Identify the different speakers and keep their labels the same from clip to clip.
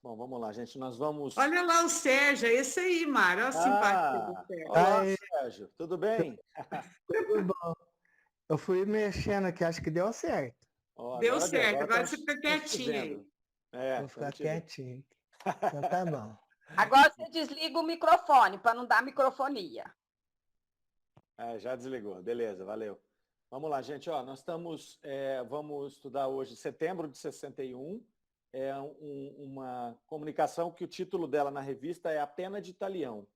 Speaker 1: Bom, vamos lá, gente. Nós vamos.
Speaker 2: Olha lá o Sérgio, é esse aí, Mário. Olha a simpatia do Sérgio.
Speaker 1: Olá, Sérgio. Tudo bem?
Speaker 3: Tudo bom. Eu fui mexendo aqui, acho que deu certo.
Speaker 2: Deu certo, agora você fica quietinho aí.
Speaker 3: Vou ficar quietinho. Então tá bom.
Speaker 4: Agora você desliga o microfone, para não dar microfonia.
Speaker 1: Já desligou. Beleza, valeu. Vamos lá, gente. Ó, nós estamos, vamos estudar hoje setembro de 61. É uma comunicação que o título dela na revista é A Pena de Talião.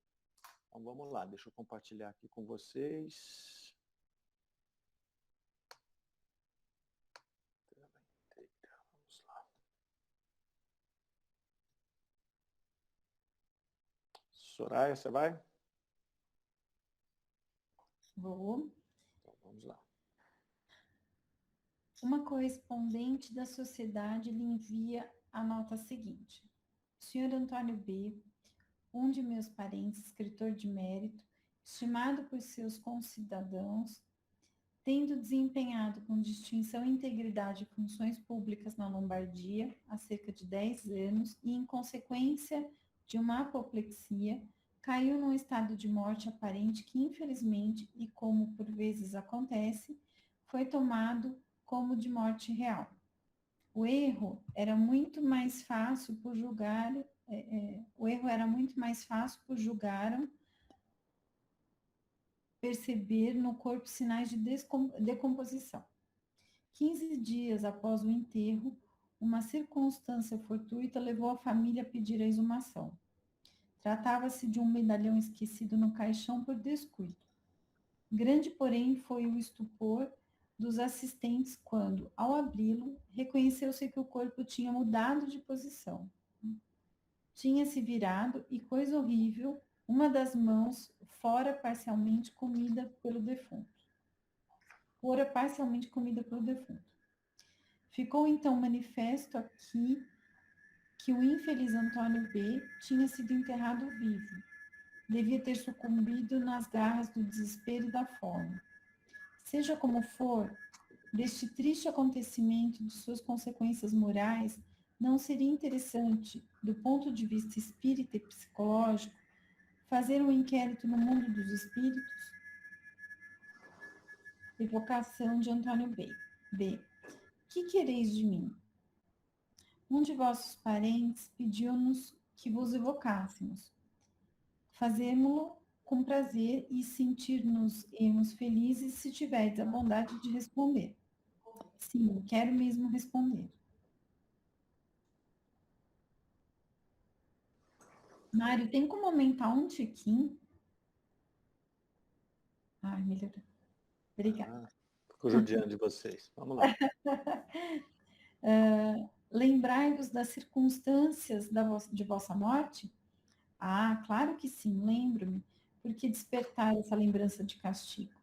Speaker 1: Então vamos lá, deixa eu compartilhar aqui com vocês. Vamos lá. Soraya, você vai?
Speaker 5: Vou.
Speaker 1: Então vamos lá.
Speaker 5: Uma correspondente da sociedade lhe envia a nota seguinte. Sr. Antônio B., um de meus parentes, escritor de mérito, estimado por seus concidadãos, tendo desempenhado com distinção e integridade funções públicas na Lombardia há cerca de 10 anos e, em consequência de uma apoplexia, caiu num estado de morte aparente que, infelizmente, e como por vezes acontece, foi tomado como de morte real. O erro era muito mais fácil por julgaram perceber no corpo sinais de decomposição. 15 dias após o enterro, uma circunstância fortuita levou a família a pedir a exumação. Tratava-se de um medalhão esquecido no caixão por descuido. Grande, porém, foi o estupor dos assistentes quando, ao abri-lo, reconheceu-se que o corpo tinha mudado de posição. Tinha se virado e, coisa horrível, uma das mãos fora parcialmente comida pelo defunto. Ficou então manifesto aqui que o infeliz Antônio B. tinha sido enterrado vivo. Devia ter sucumbido nas garras do desespero e da fome. Seja como for, deste triste acontecimento e de suas consequências morais, não seria interessante, do ponto de vista espírita e psicológico, fazer um inquérito no mundo dos espíritos? Evocação de Antônio B. Que quereis de mim? Um de vossos parentes pediu-nos que vos evocássemos. Fazemo-lo com prazer e sentir-nos-emos felizes se tiverdes a bondade de responder. Sim, quero mesmo responder. Mário, tem como aumentar um tiquinho? Melhorou. Obrigada.
Speaker 1: Fico judiando de vocês. Vamos lá.
Speaker 5: Lembrai-vos das circunstâncias de vossa morte? Claro que sim, lembro-me. Por que despertar essa lembrança de castigo?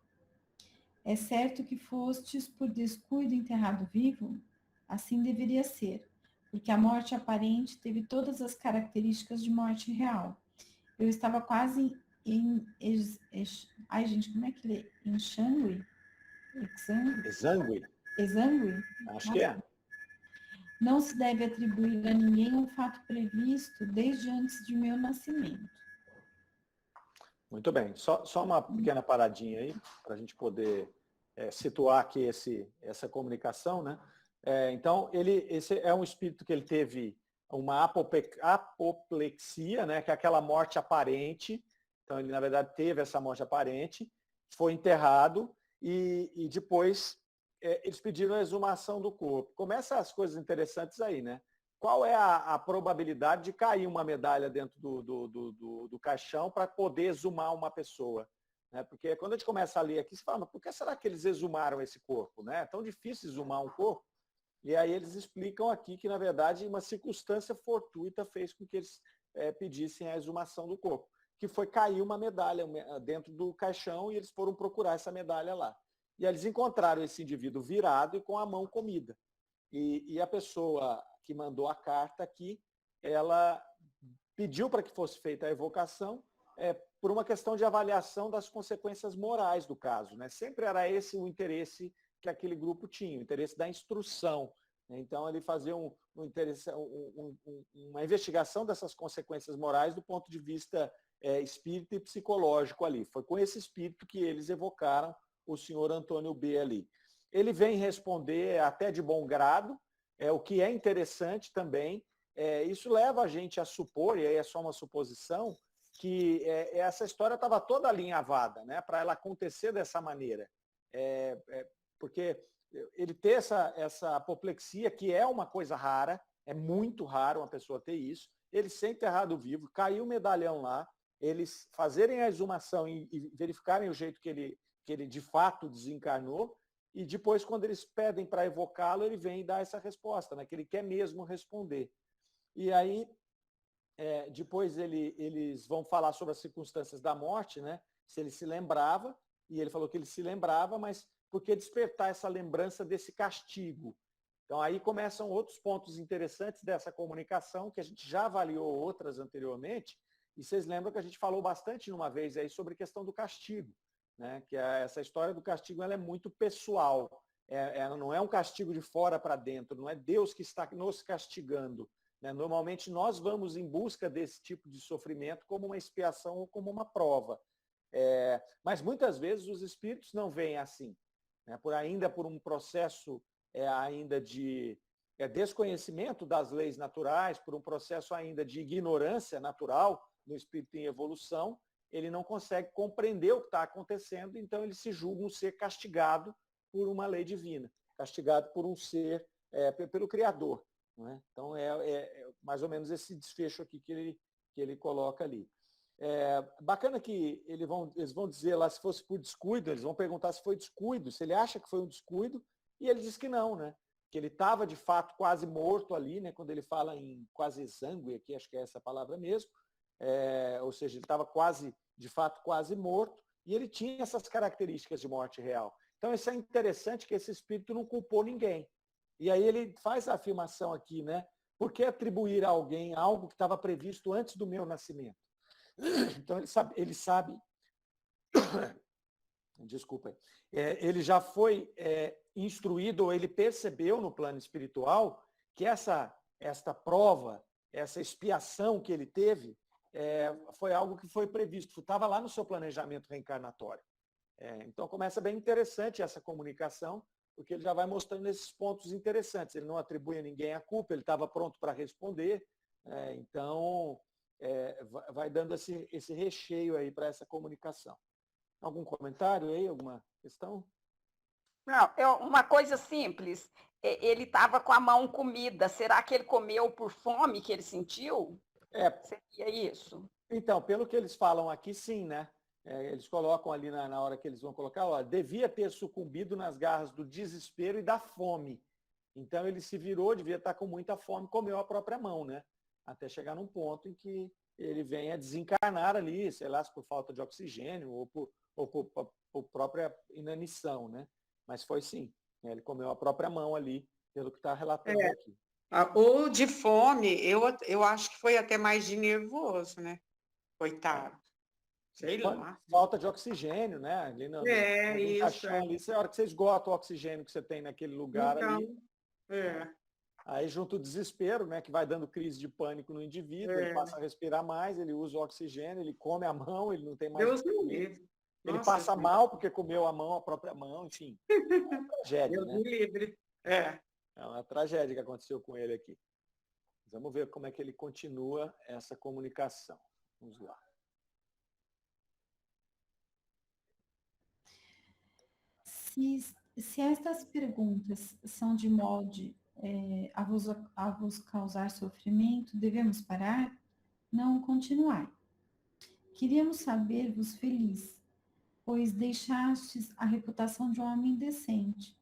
Speaker 5: É certo que fostes por descuido enterrado vivo? Assim deveria ser, porque a morte aparente teve todas as características de morte real. Eu estava quase gente, como é que lê? Exangue? Exangue?
Speaker 1: Acho que é.
Speaker 5: Não se deve atribuir a ninguém um fato previsto desde antes de meu nascimento.
Speaker 1: Muito bem. Só uma pequena paradinha aí, para a gente poder situar aqui essa comunicação, né? Então, esse é um espírito que ele teve uma apoplexia, né? Que é aquela morte aparente. Então, ele, na verdade, teve essa morte aparente, foi enterrado e depois eles pediram a exumação do corpo. Começam as coisas interessantes aí, né? Qual é a probabilidade de cair uma medalha dentro do caixão para poder exumar uma pessoa? Né? Porque quando a gente começa a ler aqui, você fala, mas por que será que eles exumaram esse corpo? Né? É tão difícil exumar um corpo. E aí eles explicam aqui que, na verdade, uma circunstância fortuita fez com que eles pedissem a exumação do corpo, que foi cair uma medalha dentro do caixão e eles foram procurar essa medalha lá. E aí eles encontraram esse indivíduo virado e com a mão comida. E a pessoa que mandou a carta aqui, ela pediu para que fosse feita a evocação por uma questão de avaliação das consequências morais do caso. Né? Sempre era esse o interesse que aquele grupo tinha, o interesse da instrução, Então, ele fazia uma investigação dessas consequências morais do ponto de vista espírita e psicológico ali. Foi com esse espírito que eles evocaram o senhor Antônio B. ali. Ele vem responder até de bom grado, o que é interessante também. Isso leva a gente a supor, e aí é só uma suposição, que essa história estava toda alinhavada, né, para ela acontecer dessa maneira. Porque ele ter essa apoplexia, que é uma coisa rara, é muito raro uma pessoa ter isso, ele ser enterrado vivo, caiu o medalhão lá, eles fazerem a exumação e verificarem o jeito que ele de fato desencarnou, e depois, quando eles pedem para evocá-lo, ele vem e dá essa resposta, né, que ele quer mesmo responder. E aí, depois eles vão falar sobre as circunstâncias da morte, né, se ele se lembrava, e ele falou que ele se lembrava, mas por que despertar essa lembrança desse castigo? Então, aí começam outros pontos interessantes dessa comunicação, que a gente já avaliou outras anteriormente, e vocês lembram que a gente falou bastante uma vez aí sobre a questão do castigo, né? Que essa história do castigo ela é muito pessoal, não é um castigo de fora para dentro, não é Deus que está nos castigando, né? Normalmente nós vamos em busca desse tipo de sofrimento como uma expiação ou como uma prova. Mas muitas vezes os espíritos não veem assim, né? Por um processo ainda de desconhecimento das leis naturais, por um processo ainda de ignorância natural no espírito em evolução, ele não consegue compreender o que está acontecendo, então ele se julga um ser castigado por uma lei divina, castigado por um ser, pelo Criador. Não é? Então mais ou menos esse desfecho aqui que ele coloca ali. Bacana que eles vão dizer lá se fosse por descuido, eles vão perguntar se foi descuido, se ele acha que foi um descuido, e ele diz que não, né? Que ele estava de fato quase morto ali, né? Quando ele fala em quase exangue, aqui acho que é essa a palavra mesmo, ou seja, ele estava de fato quase morto, e ele tinha essas características de morte real. Então isso é interessante, que esse espírito não culpou ninguém. E aí ele faz a afirmação aqui, né? Por que atribuir a alguém algo que estava previsto antes do meu nascimento? Então ele sabe desculpa, ele já foi instruído, ou ele percebeu no plano espiritual que esta prova, essa expiação que ele teve, foi algo que foi previsto, estava lá no seu planejamento reencarnatório. Então começa bem interessante essa comunicação, porque ele já vai mostrando esses pontos interessantes. Ele não atribui a ninguém a culpa, ele estava pronto para responder, então vai dando esse recheio aí para essa comunicação. Algum comentário aí, alguma questão?
Speaker 4: Não, uma coisa simples, ele estava com a mão comida, será que ele comeu por fome que ele sentiu? Seria isso?
Speaker 1: Então, pelo que eles falam aqui, sim, né? Eles colocam ali na hora que eles vão colocar, ó, devia ter sucumbido nas garras do desespero e da fome. Então ele se virou, devia estar com muita fome, comeu a própria mão, né? Até chegar num ponto em que ele vem a desencarnar ali, sei lá, se por falta de oxigênio ou por própria inanição, né? Mas foi sim, ele comeu a própria mão ali, pelo que está relatando aqui.
Speaker 2: Ou de fome, eu acho que foi até mais de nervoso, né? Coitado. Sei lá.
Speaker 1: Falta de oxigênio, né? Ali no caixão ali, a hora que você esgota o oxigênio que você tem naquele lugar ali. Aí junto o desespero, né? Que vai dando crise de pânico no indivíduo, ele passa a respirar mais, ele usa o oxigênio, ele come a mão, ele não tem mais.
Speaker 2: Deus me livre.
Speaker 1: Ele passa mal porque comeu a própria mão, enfim. É uma tragédia,
Speaker 2: Deus
Speaker 1: né?
Speaker 2: me livre.
Speaker 1: É uma tragédia que aconteceu com ele aqui. Vamos ver como é que ele continua essa comunicação. Vamos lá.
Speaker 5: Se estas perguntas são de molde a vos causar sofrimento, devemos parar? Não continuai. Queríamos saber-vos feliz, pois deixastes a reputação de um homem decente.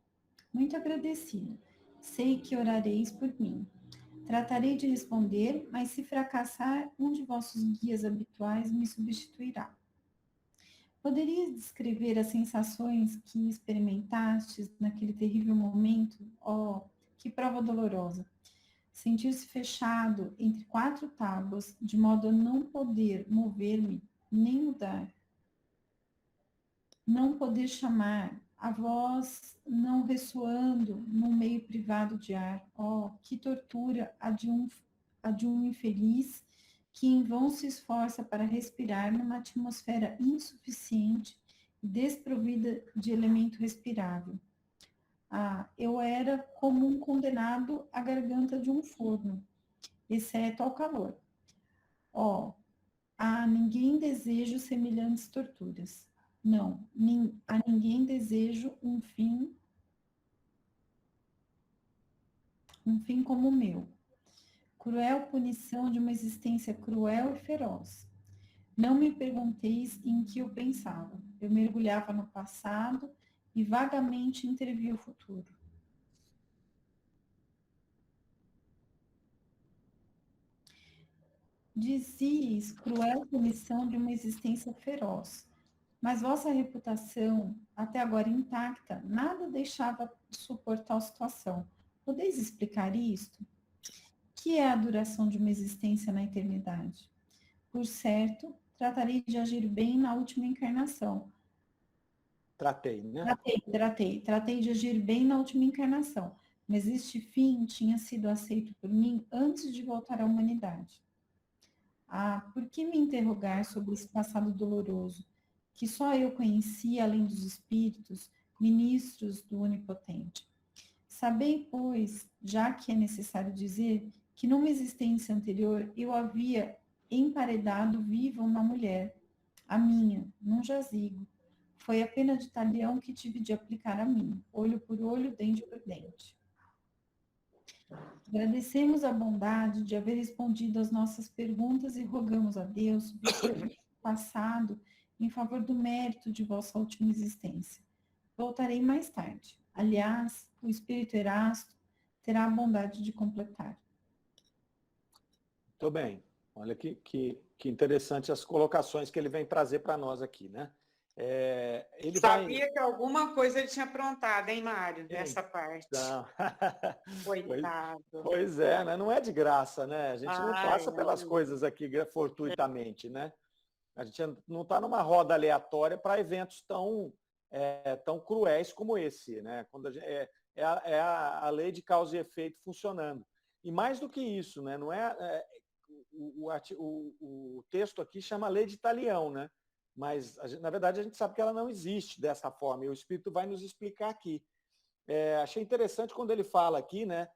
Speaker 5: Muito agradecido. Sei que orareis por mim. Tratarei de responder, mas se fracassar, um de vossos guias habituais me substituirá. Poderias descrever as sensações que experimentastes naquele terrível momento? Oh, que prova dolorosa! Sentir-se fechado entre 4 tábuas, de modo a não poder mover-me, nem mudar. Não poder chamar a voz não ressoando no meio privado de ar. Oh, que tortura a de um infeliz que em vão se esforça para respirar numa atmosfera insuficiente e desprovida de elemento respirável. Ah, eu era como um condenado à garganta de um forno, exceto ao calor. Oh, a ninguém desejo semelhantes torturas. Não, a ninguém desejo um fim como o meu. Cruel punição de uma existência cruel e feroz. Não me pergunteis em que eu pensava. Eu mergulhava no passado e vagamente entrevia o futuro. Dizieis cruel punição de uma existência feroz. Mas vossa reputação, até agora intacta, nada deixava suportar a situação. Podeis explicar isto? Que é a duração de uma existência na eternidade? Por certo, tratarei de agir bem na última encarnação.
Speaker 1: Tratei, né?
Speaker 5: Tratei de agir bem na última encarnação, mas este fim tinha sido aceito por mim antes de voltar à humanidade. Ah, por que me interrogar sobre esse passado doloroso, que só eu conhecia além dos espíritos, ministros do Onipotente? Sabei, pois, já que é necessário dizer, que numa existência anterior eu havia emparedado viva uma mulher, a minha, num jazigo. Foi a pena de talião que tive de aplicar a mim, olho por olho, dente por dente. Agradecemos a bondade de haver respondido às nossas perguntas e rogamos a Deus o passado em favor do mérito de vossa última existência. Voltarei mais tarde. Aliás, o Espírito Erasto terá a bondade de completar.
Speaker 1: Muito bem. Olha que interessante as colocações que ele vem trazer para nós aqui, né? Ele
Speaker 2: Sabia que alguma coisa ele tinha aprontado, hein, Mário, nessa parte. Coitado.
Speaker 1: Pois é, né? Não é de graça, né? A gente não passa pelas coisas aqui fortuitamente, né? A gente não está numa roda aleatória para eventos tão cruéis como esse, né? Quando a lei de causa e efeito funcionando. E mais do que isso, né? Não o texto aqui chama lei de talião, né? Mas, na verdade, a gente sabe que ela não existe dessa forma, e o Espírito vai nos explicar aqui. Achei interessante quando ele fala aqui, né?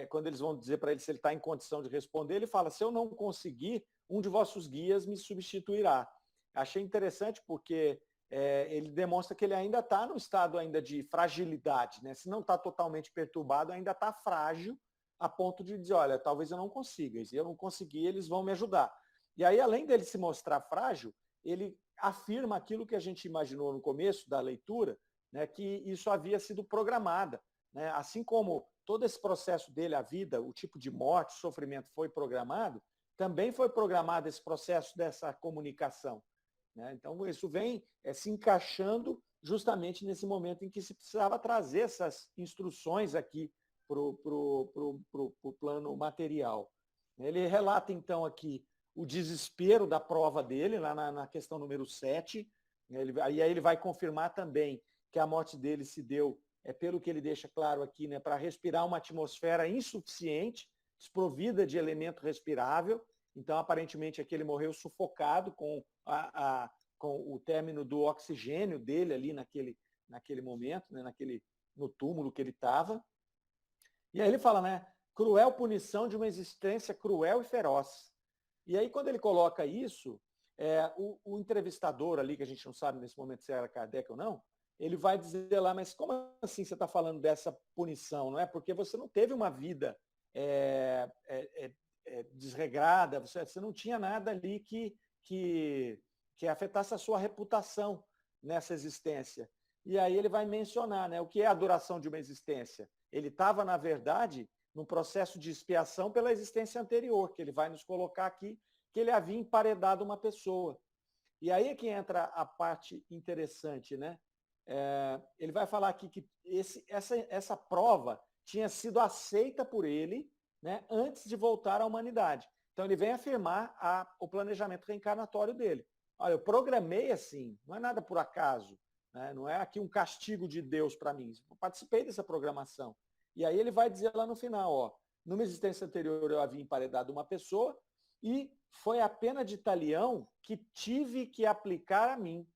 Speaker 1: Quando eles vão dizer para ele se ele está em condição de responder, ele fala, se eu não conseguir, um de vossos guias me substituirá. Achei interessante porque ele demonstra que ele ainda está no estado ainda de fragilidade, né? Se não está totalmente perturbado, ainda está frágil, a ponto de dizer, olha, talvez eu não consiga, e se eu não conseguir, eles vão me ajudar. E aí, além dele se mostrar frágil, ele afirma aquilo que a gente imaginou no começo da leitura, né, que isso havia sido programada. Né? Assim como todo esse processo dele, a vida, o tipo de morte, sofrimento foi programado, também foi programado esse processo dessa comunicação. Né? Então, isso vem se encaixando justamente nesse momento em que se precisava trazer essas instruções aqui para o plano material. Ele relata, então, aqui o desespero da prova dele, lá na questão número 7. Aí ele vai confirmar também que a morte dele se deu, pelo que ele deixa claro aqui, né, para respirar uma atmosfera insuficiente, desprovida de elemento respirável. Então, aparentemente, aqui ele morreu sufocado com o término do oxigênio dele ali naquele momento, né, no túmulo que ele estava. E aí ele fala, né, cruel punição de uma existência cruel e feroz. E aí, quando ele coloca isso, o entrevistador ali, que a gente não sabe nesse momento se era Kardec ou não, ele vai dizer lá, mas como assim você está falando dessa punição? Não é? Porque você não teve uma vida desregrada, você não tinha nada ali que afetasse a sua reputação nessa existência. E aí ele vai mencionar, né, o que é a duração de uma existência. Ele estava, na verdade, num processo de expiação pela existência anterior, que ele vai nos colocar aqui, que ele havia emparedado uma pessoa. E aí é que entra a parte interessante, né? Ele vai falar aqui que essa prova tinha sido aceita por ele, né, antes de voltar à humanidade. Então ele vem afirmar o planejamento reencarnatório dele. Olha, eu programei assim, não é nada por acaso. né? Não é aqui um castigo de Deus para mim. Eu participei dessa programação. E aí ele vai dizer lá no final, ó, numa existência anterior eu havia emparedado uma pessoa e foi a pena de talião que tive que aplicar a mim.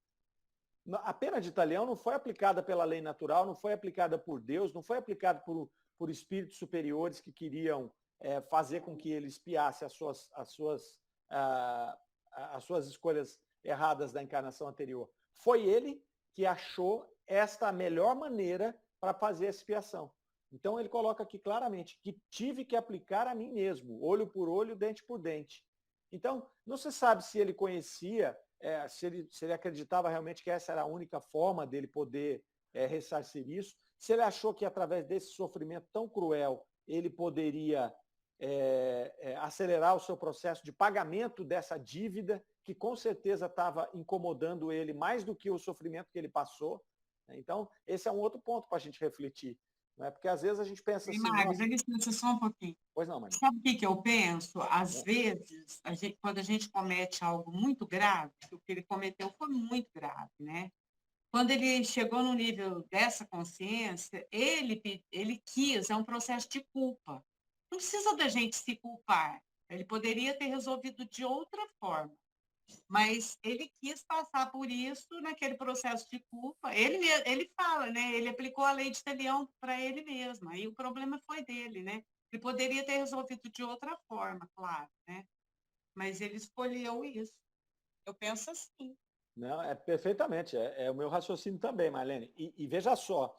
Speaker 1: A pena de talião não foi aplicada pela lei natural, não foi aplicada por Deus, não foi aplicada por espíritos superiores que queriam fazer com que ele espiasse as suas escolhas erradas da encarnação anterior. Foi ele que achou esta melhor maneira para fazer a expiação. Então ele coloca aqui claramente que tive que aplicar a mim mesmo, olho por olho, dente por dente. Então, não se sabe se ele conhecia, se ele acreditava realmente que essa era a única forma dele poder ressarcir isso, se ele achou que através desse sofrimento tão cruel ele poderia acelerar o seu processo de pagamento dessa dívida, que com certeza estava incomodando ele mais do que o sofrimento que ele passou. Então, esse é um outro ponto para a gente refletir. Não é? Porque às vezes a gente pensa assim...
Speaker 2: Magno, dá licença só um pouquinho.
Speaker 1: Pois não, Maria.
Speaker 2: Sabe o que eu penso? Às vezes, quando a gente comete algo muito grave, o que ele cometeu foi muito grave, né? Quando ele chegou no nível dessa consciência, ele quis, é um processo de culpa. Não precisa da gente se culpar. Ele poderia ter resolvido de outra forma. Mas ele quis passar por isso naquele processo de culpa. Ele fala, né? Ele aplicou a lei de talião para ele mesmo. Aí o problema foi dele, né? Ele poderia ter resolvido de outra forma, claro, né? Mas ele escolheu isso. Eu penso assim.
Speaker 1: Não, perfeitamente. É o meu raciocínio também, Marlene. E veja só,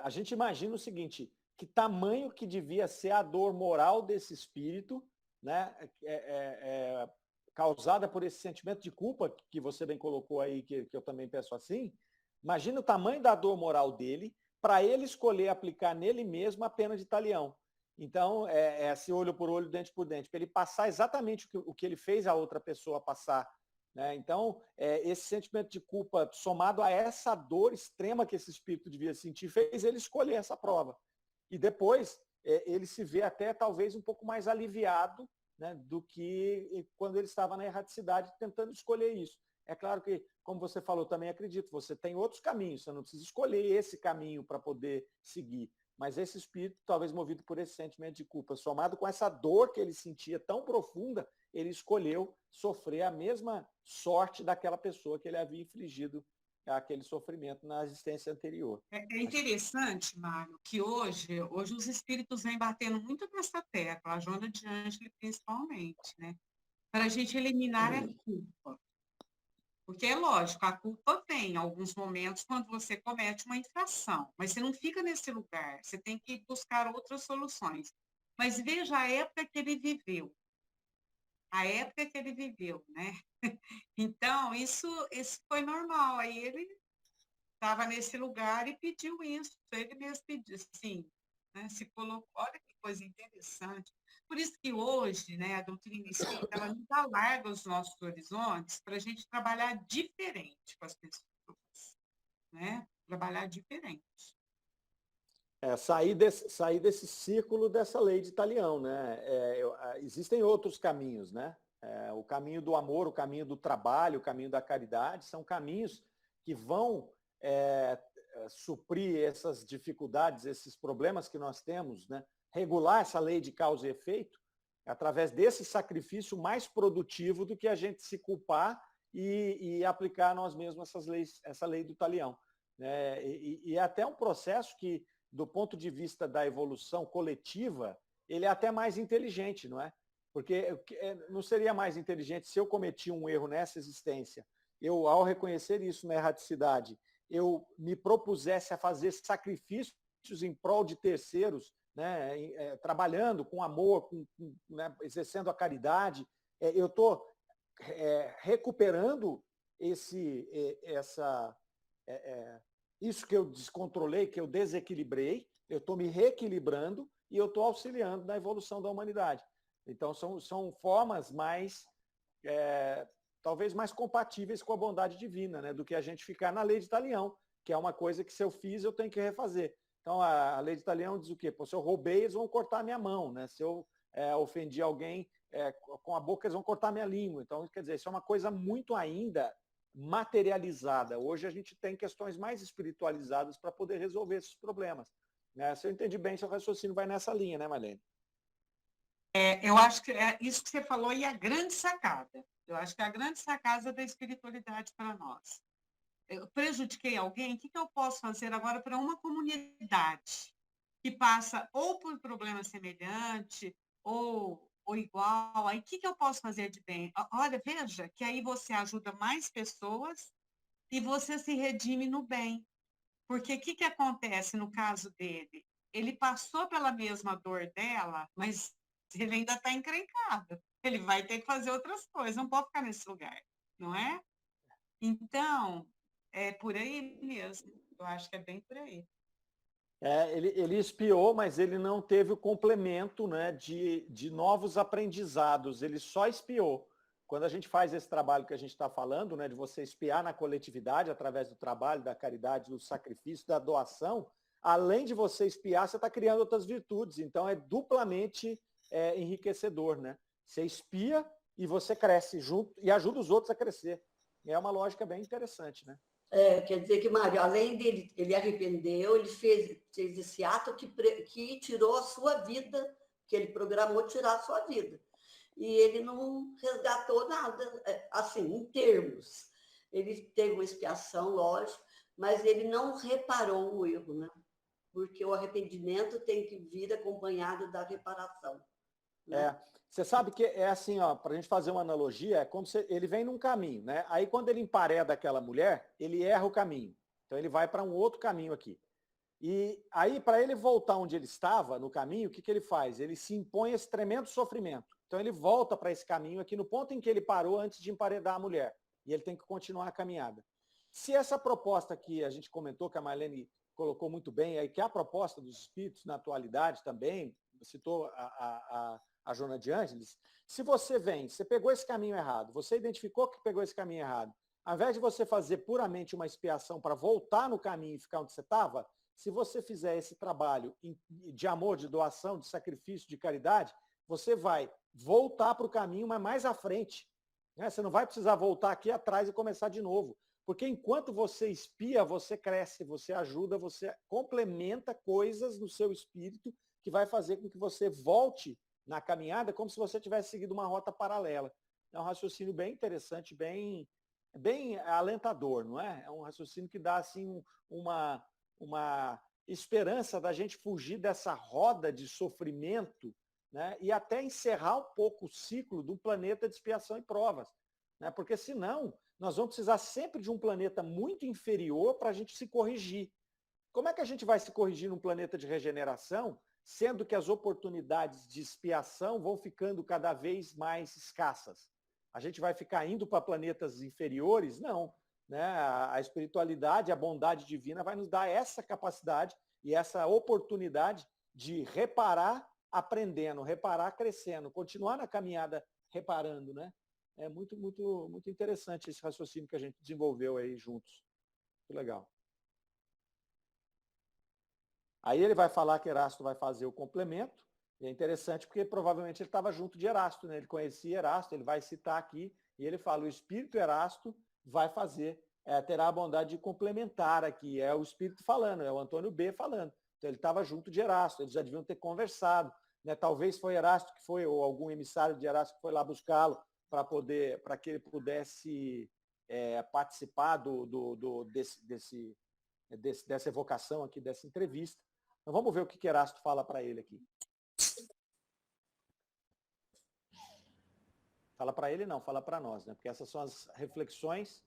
Speaker 1: a gente imagina o seguinte, que tamanho que devia ser a dor moral desse espírito, né? Causada por esse sentimento de culpa que você bem colocou aí, que eu também penso assim. Imagina o tamanho da dor moral dele para ele escolher aplicar nele mesmo a pena de talião. Então, esse olho por olho, dente por dente, para ele passar exatamente o que ele fez a outra pessoa passar. Né? Então, esse sentimento de culpa, somado a essa dor extrema que esse espírito devia sentir, fez ele escolher essa prova. E depois, ele se vê até talvez um pouco mais aliviado, né, do que quando ele estava na erraticidade tentando escolher isso. É claro que, como você falou, também acredito, você tem outros caminhos, você não precisa escolher esse caminho para poder seguir. Mas esse espírito, talvez movido por esse sentimento de culpa, somado com essa dor que ele sentia tão profunda, ele escolheu sofrer a mesma sorte daquela pessoa que ele havia infligido aquele sofrimento na existência anterior.
Speaker 2: É interessante, Mário, que hoje os espíritos vêm batendo muito nessa tecla, a Joana de Ângelo principalmente, né? Para a gente eliminar a culpa. Porque é lógico, a culpa vem em alguns momentos quando você comete uma infração, mas você não fica nesse lugar, você tem que buscar outras soluções. Mas veja a época que ele viveu. A época que ele viveu, né? Então, isso foi normal. Aí ele estava nesse lugar e pediu isso. Ele mesmo pediu, sim, né? Se colocou. Olha que coisa interessante. Por isso que hoje, né, a doutrina espírita, ela nos alarga os nossos horizontes para a gente trabalhar diferente com as pessoas, né? Trabalhar diferente.
Speaker 1: Sair desse círculo dessa lei de talião, né? Existem outros caminhos, né? O caminho do amor, o caminho do trabalho, o caminho da caridade, são caminhos que vão suprir essas dificuldades, esses problemas que nós temos, né? Regular essa lei de causa e efeito através desse sacrifício mais produtivo do que a gente se culpar e aplicar a nós mesmos essa lei do talião. E é até um processo que, do ponto de vista da evolução coletiva, ele é até mais inteligente, não é? Porque não seria mais inteligente se eu cometi um erro nessa existência, eu, ao reconhecer isso na erraticidade, eu me propusesse a fazer sacrifícios em prol de terceiros, né, trabalhando com amor, né, exercendo a caridade, eu estou recuperando isso que eu descontrolei, que eu desequilibrei, eu estou me reequilibrando e eu estou auxiliando na evolução da humanidade. Então, são formas talvez mais compatíveis com a bondade divina, né, do que a gente ficar na lei de talião, que é uma coisa que se eu fiz, eu tenho que refazer. Então, a lei de talião diz o quê? Pô, se eu roubei, eles vão cortar a minha mão, né? Se eu ofendi alguém com a boca, eles vão cortar a minha língua. Então, quer dizer, isso é uma coisa muito ainda materializada. Hoje a gente tem questões mais espiritualizadas para poder resolver esses problemas. Né? Se eu entendi bem, seu raciocínio vai nessa linha, né, Marlene?
Speaker 2: Eu acho que é isso que você falou e a grande sacada. Eu acho que é a grande sacada da espiritualidade para nós. Eu prejudiquei alguém, o que eu posso fazer agora para uma comunidade que passa ou por problema semelhante ou igual? Aí o que eu posso fazer de bem? Olha, veja que aí você ajuda mais pessoas e você se redime no bem. Porque o que acontece no caso dele? Ele passou pela mesma dor dela, mas ele ainda está encrencado. Ele vai ter que fazer outras coisas, não pode ficar nesse lugar, não é? Então, é por aí mesmo. Eu acho que é bem por aí.
Speaker 1: Ele espiou, mas ele não teve o complemento, né, de novos aprendizados. Ele só espiou. Quando a gente faz esse trabalho que a gente está falando, né, de você espiar na coletividade, através do trabalho, da caridade, do sacrifício, da doação, além de você espiar, você está criando outras virtudes. Então, é duplamente enriquecedor. Né? Você espia e você cresce junto e ajuda os outros a crescer. É uma lógica bem interessante, né?
Speaker 6: Quer dizer que, Mário, além dele, ele arrependeu, ele fez esse ato que tirou a sua vida, que ele programou tirar a sua vida. E ele não resgatou nada, assim, em termos. Ele teve uma expiação, lógico, mas ele não reparou o erro, né? Porque o arrependimento tem que vir acompanhado da reparação. Né?
Speaker 1: Você sabe que é assim, ó, para a gente fazer uma analogia, é como se ele vem num caminho, né? Aí quando ele empareda aquela mulher, ele erra o caminho. Então ele vai para um outro caminho aqui. E aí, para ele voltar onde ele estava, no caminho, o que ele faz? Ele se impõe esse tremendo sofrimento. Então ele volta para esse caminho aqui no ponto em que ele parou antes de emparedar a mulher. E ele tem que continuar a caminhada. Se essa proposta que a gente comentou, que a Marlene colocou muito bem, aí, que é a proposta dos espíritos na atualidade também, citou a Joana de Ângeles, se você vem, você pegou esse caminho errado, você identificou que pegou esse caminho errado, ao invés de você fazer puramente uma expiação para voltar no caminho e ficar onde você estava, se você fizer esse trabalho de amor, de doação, de sacrifício, de caridade, você vai voltar para o caminho, mas mais à frente. Né? Você não vai precisar voltar aqui atrás e começar de novo. Porque enquanto você espia, você cresce, você ajuda, você complementa coisas no seu espírito que vai fazer com que você volte na caminhada como se você tivesse seguido uma rota paralela. É um raciocínio bem interessante, bem alentador, não é? É um raciocínio que dá assim uma esperança da gente fugir dessa roda de sofrimento, né? E até encerrar um pouco o ciclo do planeta de expiação e provas. Né? Porque senão nós vamos precisar sempre de um planeta muito inferior para a gente se corrigir. Como é que a gente vai se corrigir num planeta de regeneração, sendo que as oportunidades de expiação vão ficando cada vez mais escassas? A gente vai ficar indo para planetas inferiores? Não. Né? A espiritualidade, a bondade divina vai nos dar essa capacidade e essa oportunidade de reparar aprendendo, reparar crescendo, continuar na caminhada reparando, né? É muito, muito, muito interessante esse raciocínio que a gente desenvolveu aí juntos. Muito legal. Aí ele vai falar que Erasto vai fazer o complemento, e é interessante porque provavelmente ele estava junto de Erasto, né? Ele conhecia Erasto, ele vai citar aqui, e ele fala, o espírito Erasto vai fazer, terá a bondade de complementar aqui, é o espírito falando, é o Antônio B falando. Então ele estava junto de Erasto, eles já deviam ter conversado, né? Talvez foi Erasto que foi, ou algum emissário de Erasto que foi lá buscá-lo, para que ele pudesse participar dessa evocação aqui, dessa entrevista. Então vamos ver o que Erasto fala para ele aqui. Fala para ele não, fala para nós, né? Porque essas são as reflexões.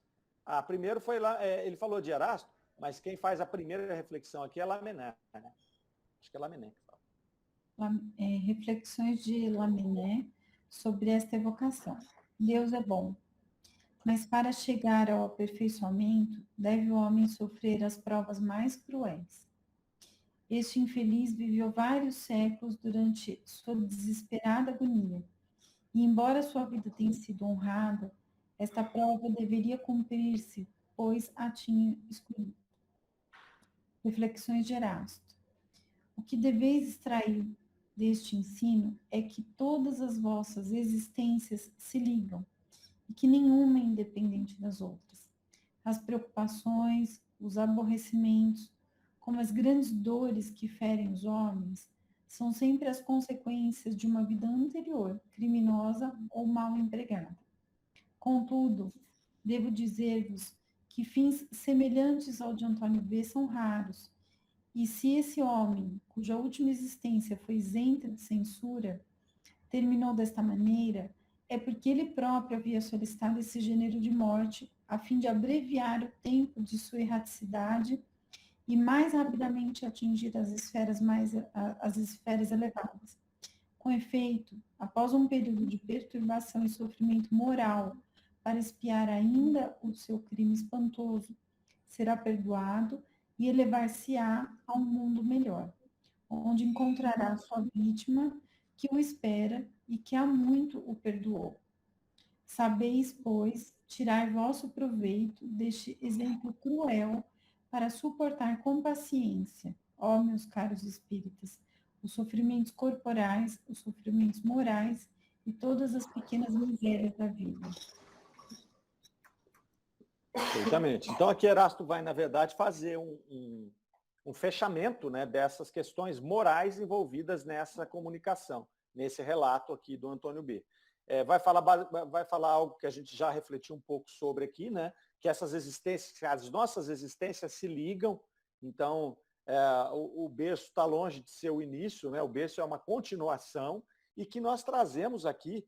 Speaker 1: Primeiro foi lá, ele falou de Erasto, mas quem faz a primeira reflexão aqui é Lamennais, né? Acho que é Lamennais que fala.
Speaker 5: Reflexões de Lamennais sobre esta evocação. Deus é bom, mas para chegar ao aperfeiçoamento, deve o homem sofrer as provas mais cruéis. Este infeliz viveu vários séculos durante sua desesperada agonia, e embora sua vida tenha sido honrada, esta prova deveria cumprir-se, pois a tinha escolhido. Reflexões de Erasto. O que deveis extrair deste ensino é que todas as vossas existências se ligam, e que nenhuma é independente das outras. as preocupações, os aborrecimentos, como as grandes dores que ferem os homens, são sempre as consequências de uma vida anterior, criminosa ou mal empregada. Contudo, devo dizer-vos que fins semelhantes ao de Antônio B. são raros, e se esse homem, cuja última existência foi isenta de censura, terminou desta maneira, é porque ele próprio havia solicitado esse gênero de morte, a fim de abreviar o tempo de sua erraticidade e mais rapidamente atingir as esferas elevadas. Com efeito, após um período de perturbação e sofrimento moral para expiar ainda o seu crime espantoso, será perdoado e elevar-se-á a um mundo melhor, onde encontrará sua vítima que o espera e que há muito o perdoou. Sabeis, pois, tirar vosso proveito deste exemplo cruel para suportar com paciência, ó meus caros espíritas, os sofrimentos corporais, os sofrimentos morais e todas as pequenas misérias da vida.
Speaker 1: Perfeitamente. Então, aqui Erasto vai, na verdade, fazer um fechamento, né, dessas questões morais envolvidas nessa comunicação, nesse relato aqui do Antônio B. Vai falar algo que a gente já refletiu um pouco sobre aqui, né, que essas existências, as nossas existências se ligam. Então, o berço está longe de ser o início, né, o berço é uma continuação, e que nós trazemos aqui,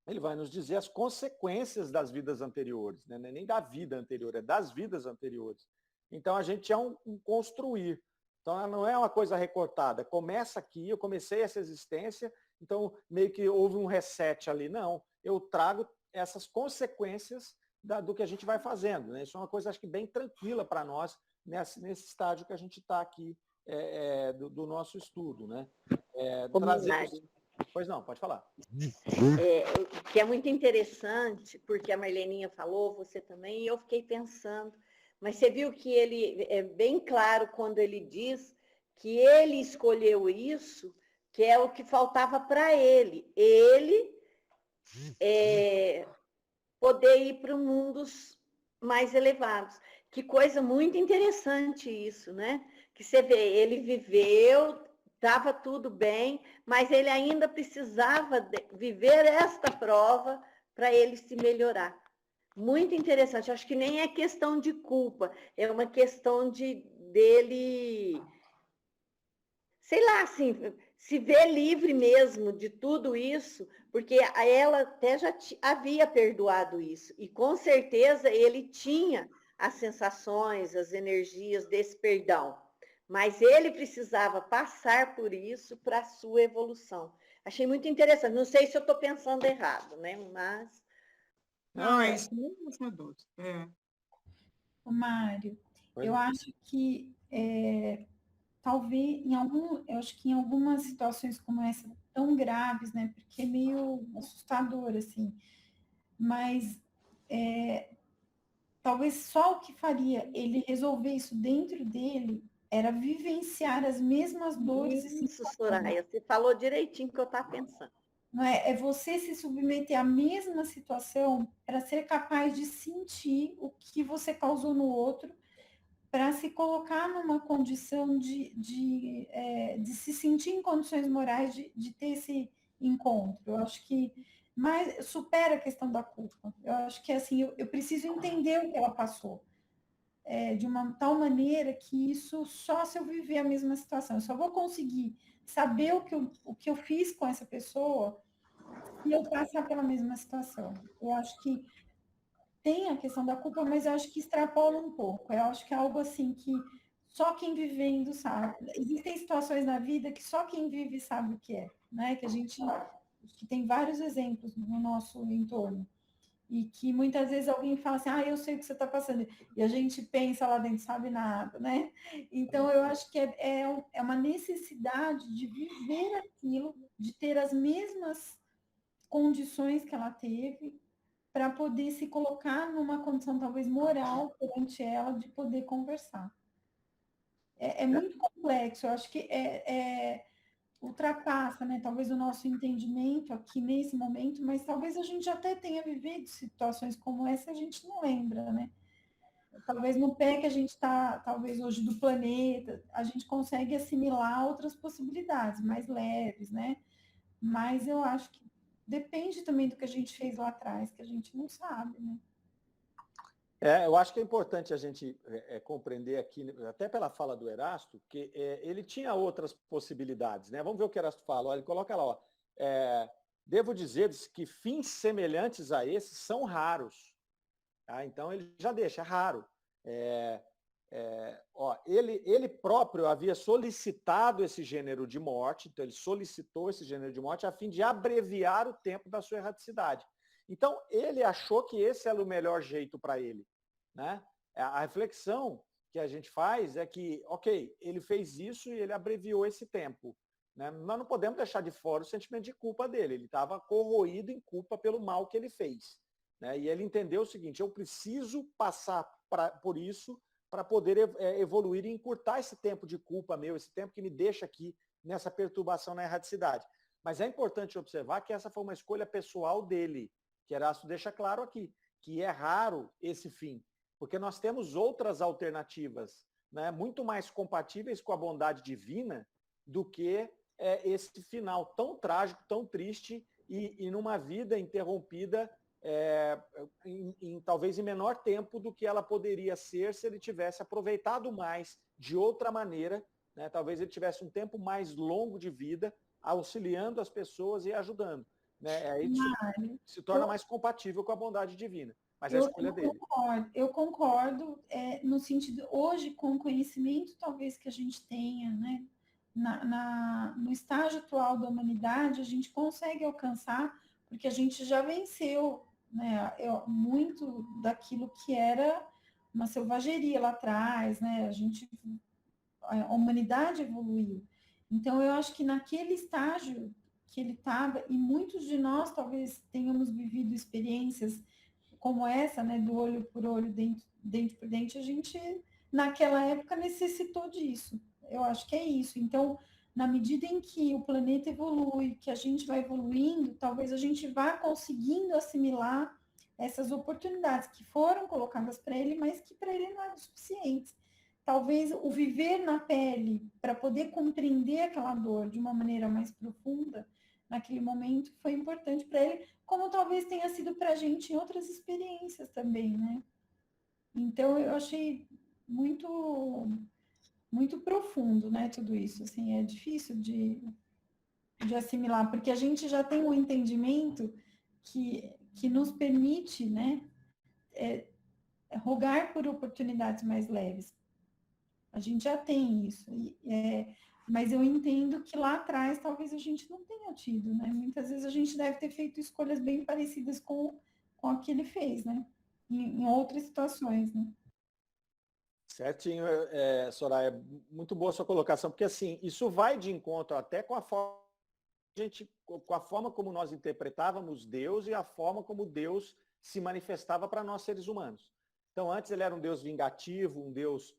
Speaker 1: ele vai nos dizer as consequências das vidas anteriores, né? Nem da vida anterior, é das vidas anteriores. Então, a gente é um construir. Então, ela não é uma coisa recortada. Começa aqui, eu comecei essa existência, então meio que houve um reset ali. Não, eu trago essas consequências do que a gente vai fazendo, né? Isso é uma coisa, acho que, bem tranquila para nós, nesse estágio que a gente está aqui do nosso estudo, né? Pois não, pode falar.
Speaker 6: Que é muito interessante, porque a Marleninha falou, você também, e eu fiquei pensando, mas você viu que ele é bem claro quando ele diz que ele escolheu isso, que é o que faltava para ele. Ele poder ir para mundos mais elevados. Que coisa muito interessante isso, né? Que você vê, ele viveu, estava tudo bem, mas ele ainda precisava viver esta prova para ele se melhorar. Muito interessante. Acho que nem é questão de culpa, é uma questão dele, sei lá, assim, se ver livre mesmo de tudo isso, porque ela até já havia perdoado isso, e com certeza ele tinha as sensações, as energias desse perdão. Mas ele precisava passar por isso para a sua evolução. Achei muito interessante. Não sei se eu estou pensando errado, né? Mas.
Speaker 2: Não, é isso mesmo, Dulce.
Speaker 5: Mário, eu acho que talvez eu acho que em algumas situações como essa, tão graves, né? Porque é meio assustador, assim. Mas talvez só o que faria ele resolver isso dentro dele era vivenciar as mesmas dores.
Speaker 6: Isso, Soraya, você falou direitinho o que eu estava pensando.
Speaker 5: Não é você se submeter à mesma situação para ser capaz de sentir o que você causou no outro, para se colocar numa condição de se sentir em condições morais de ter esse encontro. Eu acho que mais supera a questão da culpa. Eu acho que assim, eu preciso entender o que ela passou. De uma tal maneira que isso só se eu viver a mesma situação. Eu só vou conseguir saber o que eu fiz com essa pessoa se eu passar pela mesma situação. Eu acho que tem a questão da culpa, mas eu acho que extrapola um pouco. Eu acho que é algo assim que só quem vivendo sabe. Existem situações na vida que só quem vive sabe o que é, né? Que tem vários exemplos no nosso entorno. E que muitas vezes alguém fala assim, eu sei o que você está passando. E a gente pensa lá dentro, sabe nada, né? Então, eu acho que é uma necessidade de viver aquilo, de ter as mesmas condições que ela teve, para poder se colocar numa condição talvez moral perante ela, de poder conversar. É muito complexo, eu acho que ultrapassa, né, talvez o nosso entendimento aqui nesse momento, mas talvez a gente até tenha vivido situações como essa, a gente não lembra, né? talvez no pé que a gente está, talvez hoje do planeta, a gente consegue assimilar outras possibilidades mais leves, né? Mas eu acho que depende também do que a gente fez lá atrás, que a gente não sabe, né?
Speaker 1: Eu acho que é importante a gente compreender aqui, até pela fala do Erasto, que ele tinha outras possibilidades, né? Vamos ver o que o Erasto fala. Olha, ele coloca lá, ó, devo dizer-lhes que fins semelhantes a esses são raros. Tá? Então ele já deixa, é raro. Ele próprio havia solicitado esse gênero de morte, então ele solicitou esse gênero de morte a fim de abreviar o tempo da sua erraticidade. Então, ele achou que esse era o melhor jeito para ele. Né? A reflexão que a gente faz é que, ok, ele fez isso e ele abreviou esse tempo. Né? Nós não podemos deixar de fora o sentimento de culpa dele. Ele estava corroído em culpa pelo mal que ele fez. Né? E ele entendeu o seguinte, eu preciso passar por isso para poder evoluir e encurtar esse tempo de culpa meu, esse tempo que me deixa aqui nessa perturbação na erraticidade. Mas é importante observar que essa foi uma escolha pessoal dele, que Erasto deixa claro aqui, que é raro esse fim, porque nós temos outras alternativas, né, muito mais compatíveis com a bondade divina do que esse final tão trágico, tão triste e numa vida interrompida talvez em menor tempo do que ela poderia ser se ele tivesse aproveitado mais de outra maneira, né, talvez ele tivesse um tempo mais longo de vida, auxiliando as pessoas e ajudando. Né? Aí se torna mais compatível com a bondade divina. Mas é a escolha dele.
Speaker 5: Eu concordo no sentido, hoje, com o conhecimento talvez que a gente tenha, né, no estágio atual da humanidade, a gente consegue alcançar, porque a gente já venceu, né, muito daquilo que era uma selvageria lá atrás, né, a humanidade evoluiu. Então, eu acho que naquele estágio que ele estava, e muitos de nós talvez tenhamos vivido experiências como essa, né, do olho por olho, dente por dente, a gente, naquela época, necessitou disso. Eu acho que é isso. Então, na medida em que o planeta evolui, que a gente vai evoluindo, talvez a gente vá conseguindo assimilar essas oportunidades que foram colocadas para ele, mas que para ele não eram suficientes. Talvez o viver na pele, para poder compreender aquela dor de uma maneira mais profunda, naquele momento, foi importante para ele, como talvez tenha sido para a gente em outras experiências também, né? Então, eu achei muito, muito profundo, né, tudo isso. Assim, é difícil de assimilar, porque a gente já tem um entendimento que nos permite, né, rogar por oportunidades mais leves. A gente já tem isso. Mas eu entendo que lá atrás talvez a gente não tenha tido, né? Muitas vezes a gente deve ter feito escolhas bem parecidas com a que ele fez, né? Em outras situações, né?
Speaker 1: Certinho, Soraya, muito boa a sua colocação, porque assim, isso vai de encontro até com a forma como nós interpretávamos Deus e a forma como Deus se manifestava para nós seres humanos. Então, antes ele era um Deus vingativo, um Deus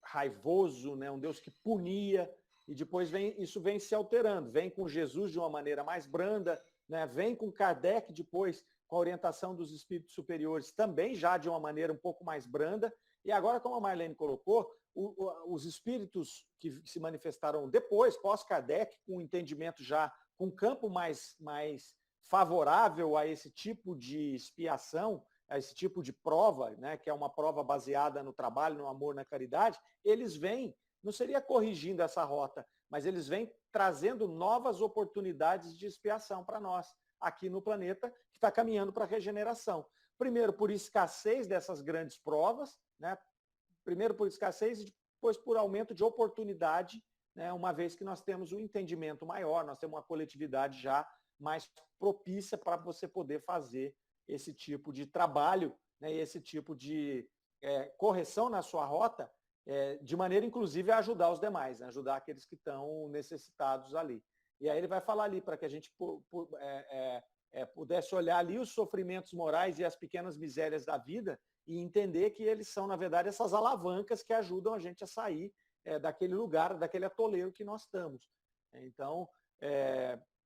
Speaker 1: raivoso, né? Um Deus que punia, e depois isso vem se alterando, vem com Jesus de uma maneira mais branda, né? Vem com Kardec depois, com a orientação dos espíritos superiores, também já de uma maneira um pouco mais branda, e agora, como a Marlene colocou, os espíritos que se manifestaram depois, pós-Kardec, com um entendimento já, com um campo mais favorável a esse tipo de expiação, a esse tipo de prova, né, que é uma prova baseada no trabalho, no amor, na caridade, eles vêm, não seria corrigindo essa rota, mas eles vêm trazendo novas oportunidades de expiação para nós, aqui no planeta, que está caminhando para a regeneração. Primeiro, por escassez dessas grandes provas, né? Primeiro por escassez e depois por aumento de oportunidade, né? Uma vez que nós temos um entendimento maior, nós temos uma coletividade já mais propícia para você poder fazer esse tipo de trabalho, né, esse tipo de correção na sua rota, de maneira, inclusive, a ajudar os demais, né, ajudar aqueles que estão necessitados ali. E aí ele vai falar ali para que a gente pudesse olhar ali os sofrimentos morais e as pequenas misérias da vida e entender que eles são, na verdade, essas alavancas que ajudam a gente a sair daquele lugar, daquele atoleiro que nós estamos. Então,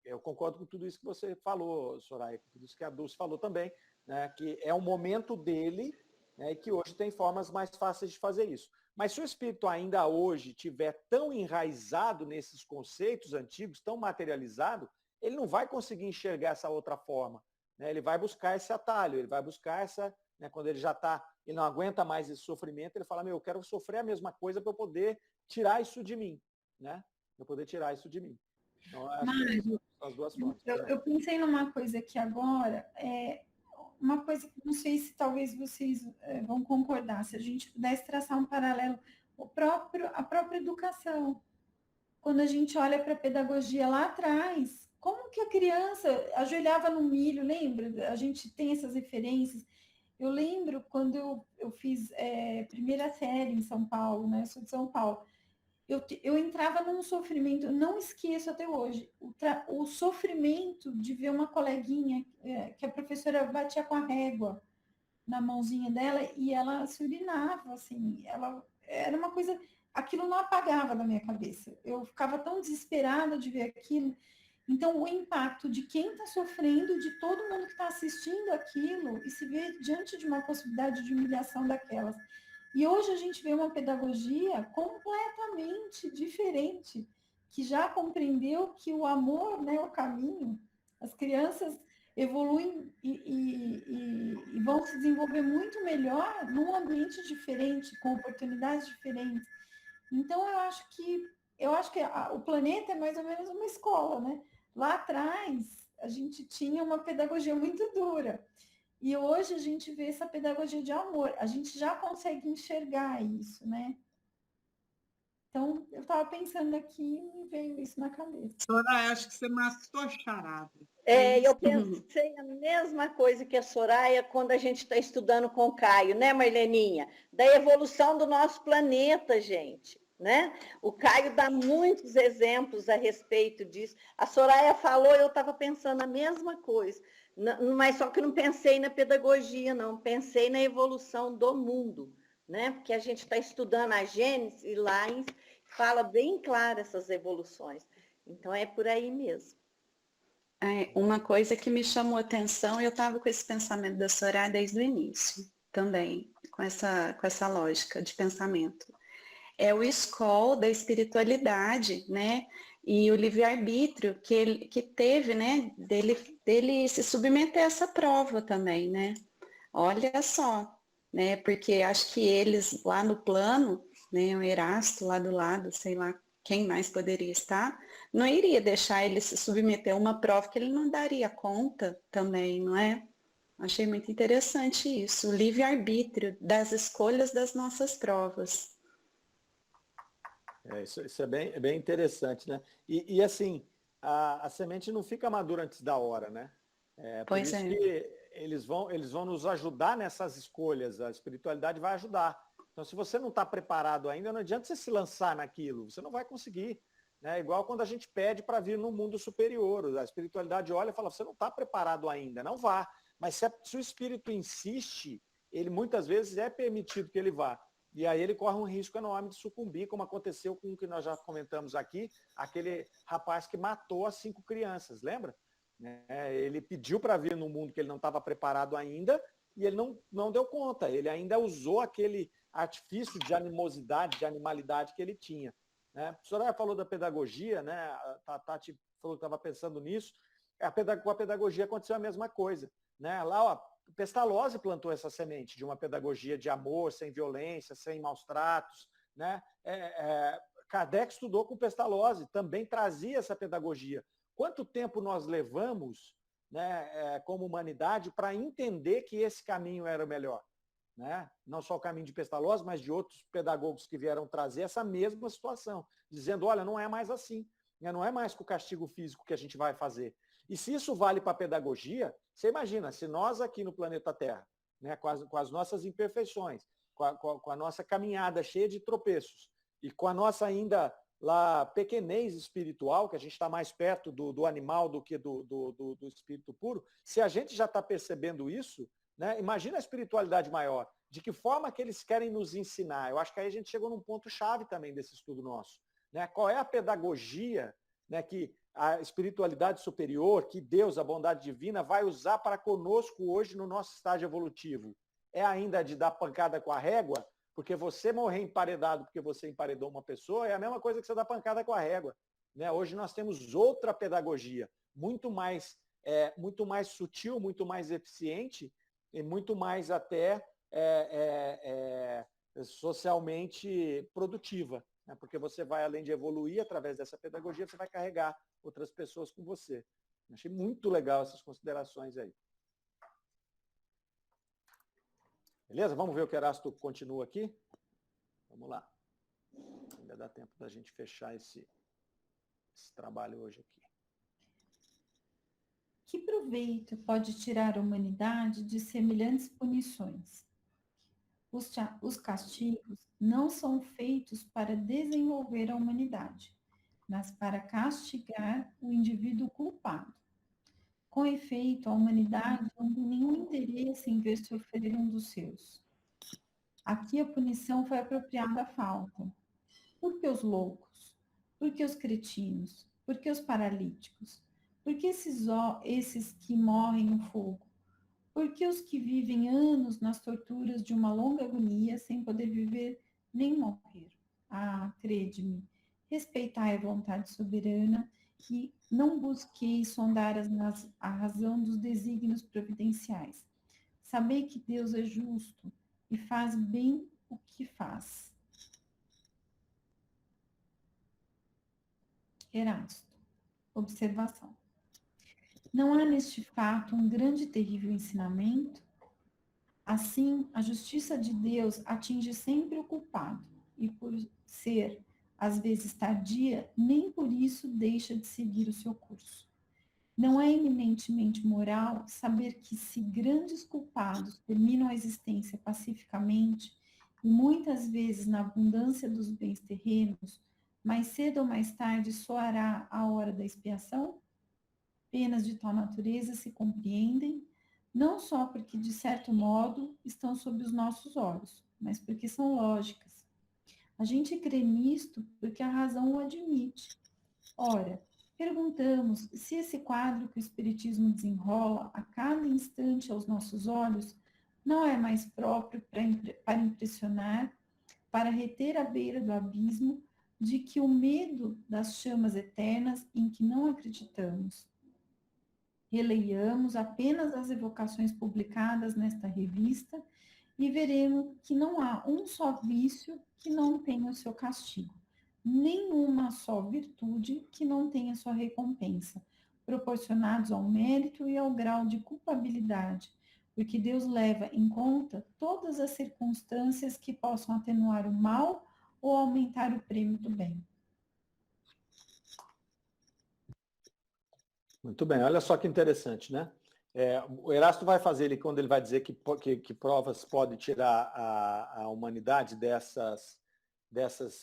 Speaker 1: eu concordo com tudo isso que você falou, Soraya, com tudo isso que a Dulce falou também, né, que é o momento dele, né, e que hoje tem formas mais fáceis de fazer isso. Mas se o espírito ainda hoje estiver tão enraizado nesses conceitos antigos, tão materializado, ele não vai conseguir enxergar essa outra forma, né? Ele vai buscar esse atalho, ele vai buscar essa, né, quando ele já está, ele não aguenta mais esse sofrimento, ele fala, eu quero sofrer a mesma coisa para eu poder tirar isso de mim, né? Eu poder tirar isso de mim. Então, eu acho que são as duas formas.
Speaker 5: Eu pensei numa coisa aqui agora, uma coisa que não sei se talvez vocês vão concordar, se a gente pudesse traçar um paralelo, a própria educação. Quando a gente olha para a pedagogia lá atrás, como que a criança ajoelhava no milho, lembra? A gente tem essas referências. Eu lembro quando eu fiz primeira série em São Paulo, né? Eu sou de São Paulo. Eu entrava num sofrimento, não esqueço até hoje, o sofrimento de ver uma coleguinha que a professora batia com a régua na mãozinha dela e ela se urinava, assim, era uma coisa, aquilo não apagava da minha cabeça. Eu ficava tão desesperada de ver aquilo. Então, o impacto de quem está sofrendo, de todo mundo que está assistindo aquilo e se vê diante de uma possibilidade de humilhação daquelas. E hoje a gente vê uma pedagogia completamente diferente, que já compreendeu que o amor, né, é o caminho. As crianças evoluem e vão se desenvolver muito melhor num ambiente diferente, com oportunidades diferentes. Então, eu acho que o planeta é mais ou menos uma escola, né? Lá atrás, a gente tinha uma pedagogia muito dura. E hoje a gente vê essa pedagogia de amor. A gente já consegue enxergar isso, né? Então, eu estava pensando aqui e me veio isso na cabeça.
Speaker 2: Soraya, acho que você matou a charada.
Speaker 6: Eu pensei a mesma coisa que a Soraya quando a gente está estudando com o Caio, né, Marleninha? Da evolução do nosso planeta, gente. Né? O Caio dá muitos exemplos a respeito disso. A Soraya falou, eu estava pensando a mesma coisa. Mas só que não pensei na pedagogia, não. Pensei na evolução do mundo, né? Porque a gente está estudando a Gênesis e lá fala bem claro essas evoluções. Então, é por aí mesmo.
Speaker 7: Uma coisa que me chamou a atenção, eu estava com esse pensamento da Soraya desde o início, também, com essa lógica de pensamento. É o escola da espiritualidade, né? E o livre-arbítrio que teve, né? Dele se submeter a essa prova também, né? Olha só, né? Porque acho que eles lá no plano, né? O Erasto lá do lado, sei lá quem mais poderia estar, não iria deixar ele se submeter a uma prova que ele não daria conta também, não é? Achei muito interessante isso, o livre-arbítrio das escolhas das nossas provas.
Speaker 1: Isso é bem interessante, né? E assim, a semente não fica madura antes da hora, né? Por isso que eles vão nos ajudar nessas escolhas, a espiritualidade vai ajudar. Então, se você não está preparado ainda, não adianta você se lançar naquilo, você não vai conseguir. Né? Igual quando a gente pede para vir no mundo superior, a espiritualidade olha e fala, você não está preparado ainda, não vá. Mas se o espírito insiste, ele muitas vezes é permitido que ele vá. E aí ele corre um risco enorme de sucumbir, como aconteceu com o que nós já comentamos aqui, aquele rapaz que matou as 5 crianças, lembra? Ele pediu para vir no mundo que ele não estava preparado ainda, e ele não deu conta, ele ainda usou aquele artifício de animosidade, de animalidade que ele tinha. Né? A Soraya falou da pedagogia, né? A Tati falou que estava pensando nisso, com a pedagogia aconteceu a mesma coisa. Né? Lá, Pestalozzi plantou essa semente de uma pedagogia de amor, sem violência, sem maus tratos. Né? Kardec estudou com Pestalozzi, também trazia essa pedagogia. Quanto tempo nós levamos, né, como humanidade para entender que esse caminho era o melhor? Né? Não só o caminho de Pestalozzi, mas de outros pedagogos que vieram trazer essa mesma situação, dizendo, olha, não é mais assim, né? Não é mais com o castigo físico que a gente vai fazer. E se isso vale para a pedagogia, você imagina, se nós aqui no planeta Terra, né, com as nossas imperfeições, com a nossa caminhada cheia de tropeços, e com a nossa ainda lá pequenez espiritual, que a gente está mais perto do animal do que do espírito puro, se a gente já está percebendo isso, né, imagina a espiritualidade maior, de que forma que eles querem nos ensinar. Eu acho que aí a gente chegou num ponto-chave também desse estudo nosso. Né? Qual é a pedagogia, né, que a espiritualidade superior, que Deus, a bondade divina, vai usar para conosco hoje no nosso estágio evolutivo? É ainda de dar pancada com a régua? Porque você morrer emparedado porque você emparedou uma pessoa é a mesma coisa que você dar pancada com a régua. Né? Hoje nós temos outra pedagogia, muito mais sutil, muito mais eficiente e muito mais até socialmente produtiva. Né? Porque você vai, além de evoluir através dessa pedagogia, você vai carregar outras pessoas com você. Achei muito legal essas considerações aí. Beleza? Vamos ver o que Erasto continua aqui? Vamos lá. Ainda dá tempo da gente fechar esse trabalho hoje aqui.
Speaker 5: Que proveito pode tirar a humanidade de semelhantes punições? Os castigos não são feitos para desenvolver a humanidade, mas para castigar o indivíduo culpado. Com efeito, a humanidade não tem nenhum interesse em ver sofrer um dos seus. Aqui a punição foi apropriada à falta. Por que os loucos? Por que os cretinos? Por que os paralíticos? Por que esses que morrem no fogo? Por que os que vivem anos nas torturas de uma longa agonia sem poder viver nem morrer? Ah, crede-me, respeitai a vontade soberana e não busqueis sondar a razão dos desígnios providenciais. Sabei que Deus é justo e faz bem o que faz. Erasto. Observação. Não há neste fato um grande e terrível ensinamento? Assim, a justiça de Deus atinge sempre o culpado, e por ser, às vezes, tardia, nem por isso deixa de seguir o seu curso. Não é eminentemente moral saber que se grandes culpados terminam a existência pacificamente, e muitas vezes na abundância dos bens terrenos, mais cedo ou mais tarde soará a hora da expiação? Penas de tal natureza se compreendem, não só porque, de certo modo, estão sob os nossos olhos, mas porque são lógicas. A gente crê nisto porque a razão o admite. Ora, perguntamos se esse quadro que o Espiritismo desenrola a cada instante aos nossos olhos não é mais próprio para impressionar, para reter à beira do abismo, de que o medo das chamas eternas em que não acreditamos. Releiamos apenas as evocações publicadas nesta revista e veremos que não há um só vício que não tenha o seu castigo, nenhuma só virtude que não tenha sua recompensa, proporcionados ao mérito e ao grau de culpabilidade, porque Deus leva em conta todas as circunstâncias que possam atenuar o mal ou aumentar o prêmio do bem.
Speaker 1: Muito bem, olha só que interessante, né? O Erasto vai fazer, quando ele vai dizer que provas podem tirar a humanidade dessas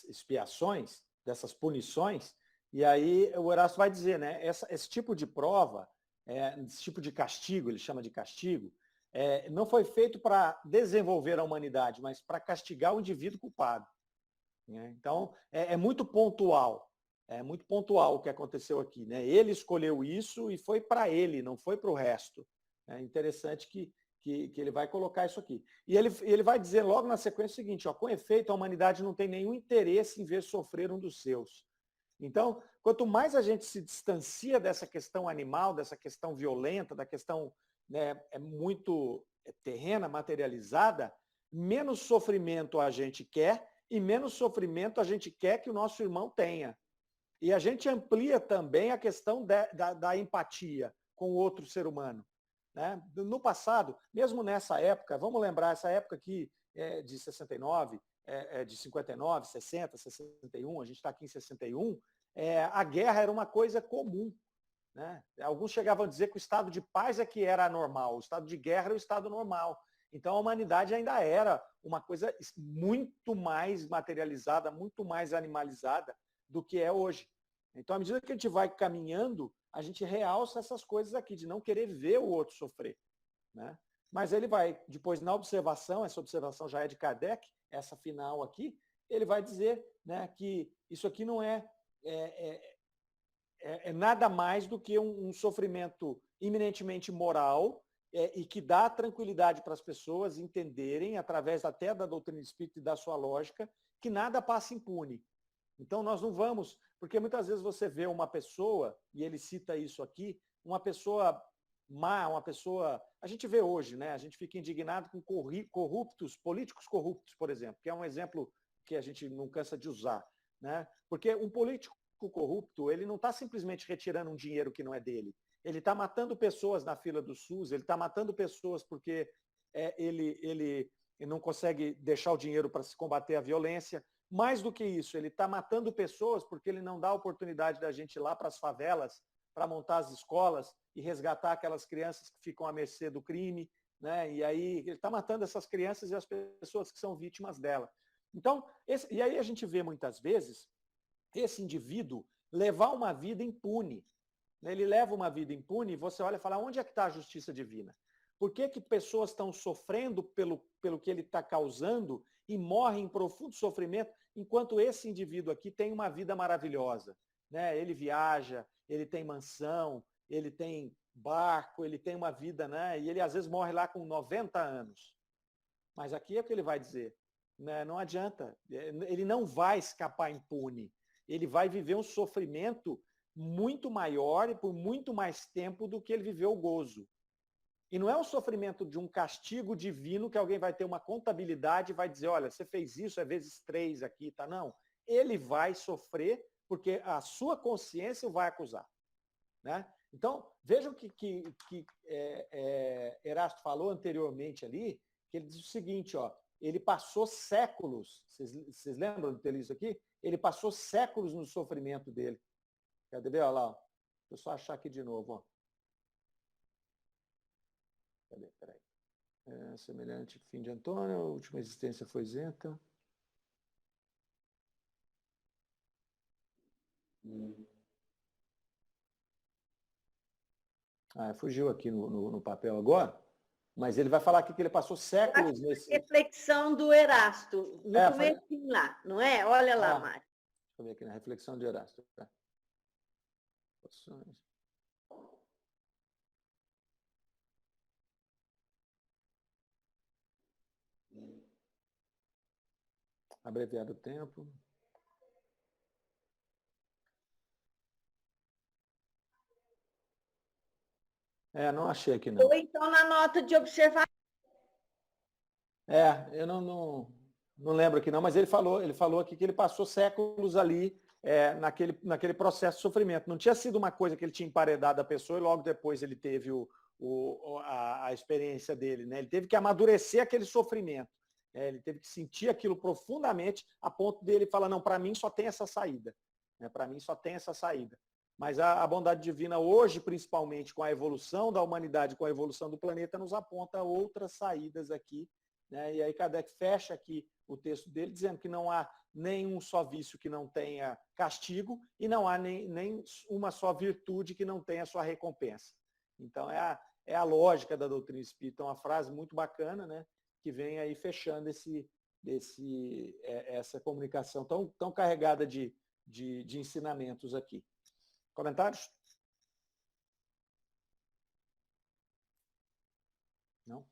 Speaker 1: expiações, dessas punições, e aí o Erasto vai dizer, né? Esse tipo de prova, esse tipo de castigo, ele chama de castigo, não foi feito para desenvolver a humanidade, mas para castigar o indivíduo culpado. Né? Então, é muito pontual. É muito pontual o que aconteceu aqui. Né? Ele escolheu isso e foi para ele, não foi para o resto. É interessante que ele vai colocar isso aqui. E ele vai dizer logo na sequência o seguinte, ó, com efeito, a humanidade não tem nenhum interesse em ver sofrer um dos seus. Então, quanto mais a gente se distancia dessa questão animal, dessa questão violenta, da questão, né, muito terrena, materializada, menos sofrimento a gente quer e menos sofrimento a gente quer que o nosso irmão tenha. E a gente amplia também a questão da empatia com o outro ser humano. Né? No passado, mesmo nessa época, vamos lembrar, essa época aqui de 69, de 59, 60, 61, a gente está aqui em 61, a guerra era uma coisa comum. Né? Alguns chegavam a dizer que o estado de paz é que era anormal, o estado de guerra era o estado normal. Então a humanidade ainda era uma coisa muito mais materializada, muito mais animalizada do que é hoje. Então, à medida que a gente vai caminhando, a gente realça essas coisas aqui, de não querer ver o outro sofrer. Né? Mas ele vai, depois na observação, essa observação já é de Kardec, essa final aqui, ele vai dizer, né, que isso aqui não é é nada mais do que um sofrimento eminentemente moral e que dá tranquilidade para as pessoas entenderem, através até da doutrina espírita e da sua lógica, que nada passa impune. Então nós não vamos, porque muitas vezes você vê uma pessoa, e ele cita isso aqui, uma pessoa má, uma pessoa... A gente vê hoje, né? A gente fica indignado com corruptos, políticos corruptos, por exemplo, que é um exemplo que a gente não cansa de usar, né? Porque um político corrupto, ele não está simplesmente retirando um dinheiro que não é dele. Ele está matando pessoas na fila do SUS, ele está matando pessoas porque ele não consegue deixar o dinheiro para se combater a violência. Mais do que isso, ele está matando pessoas porque ele não dá a oportunidade da gente ir lá para as favelas, para montar as escolas e resgatar aquelas crianças que ficam à mercê do crime, né? E aí ele está matando essas crianças e as pessoas que são vítimas dela. Então, e aí a gente vê muitas vezes esse indivíduo levar uma vida impune. Ele leva uma vida impune e você olha e fala, onde é que está a justiça divina? Por que pessoas estão sofrendo pelo que ele está causando e morrem em profundo sofrimento, enquanto esse indivíduo aqui tem uma vida maravilhosa, né? Ele viaja, ele tem mansão, ele tem barco, ele tem uma vida, né? E ele às vezes morre lá com 90 anos. Mas aqui é o que ele vai dizer, né? Não adianta, ele não vai escapar impune. Ele vai viver um sofrimento muito maior e por muito mais tempo do que ele viveu o gozo. E não é o sofrimento de um castigo divino que alguém vai ter uma contabilidade e vai dizer, olha, você fez isso, é vezes 3 aqui, tá? Não. Ele vai sofrer porque a sua consciência o vai acusar, né? Então, vejam que Erasto falou anteriormente ali, que ele diz o seguinte, ó, ele passou séculos, vocês lembram de ter lido isso aqui? Ele passou séculos no sofrimento dele. Quer ver? Olha lá, ó. Deixa eu só achar aqui de novo, ó. Peraí. Semelhante fim de Antônio, a última existência foi isenta. Fugiu aqui no papel agora, mas ele vai falar aqui que ele passou séculos nesse...
Speaker 6: Reflexão do Erasto, no comecinho lá, não é? Olha lá, Mário.
Speaker 1: Deixa eu ver aqui na reflexão de Erasto. Abreviar o tempo. Não achei aqui não.
Speaker 6: Ou então na nota de observação.
Speaker 1: Eu não lembro aqui não, mas ele falou aqui que ele passou séculos ali naquele processo de sofrimento. Não tinha sido uma coisa que ele tinha emparedado a pessoa e logo depois ele teve a experiência dele, né? Ele teve que amadurecer aquele sofrimento. Ele teve que sentir aquilo profundamente a ponto dele falar, não, para mim só tem essa saída. Para mim só tem essa saída. Mas a bondade divina hoje, principalmente com a evolução da humanidade, com a evolução do planeta, nos aponta outras saídas aqui, né? E aí Kardec fecha aqui o texto dele, dizendo que não há nenhum só vício que não tenha castigo e não há nem uma só virtude que não tenha sua recompensa. Então é a lógica da doutrina espírita, uma frase muito bacana, né? Que vem aí fechando essa comunicação tão carregada de ensinamentos aqui. Comentários? Não?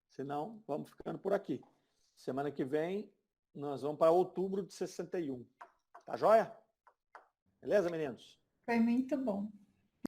Speaker 1: Se não, vamos ficando por aqui. Semana que vem, nós vamos para outubro de 61. Tá joia? Beleza, meninos?
Speaker 5: Foi muito bom.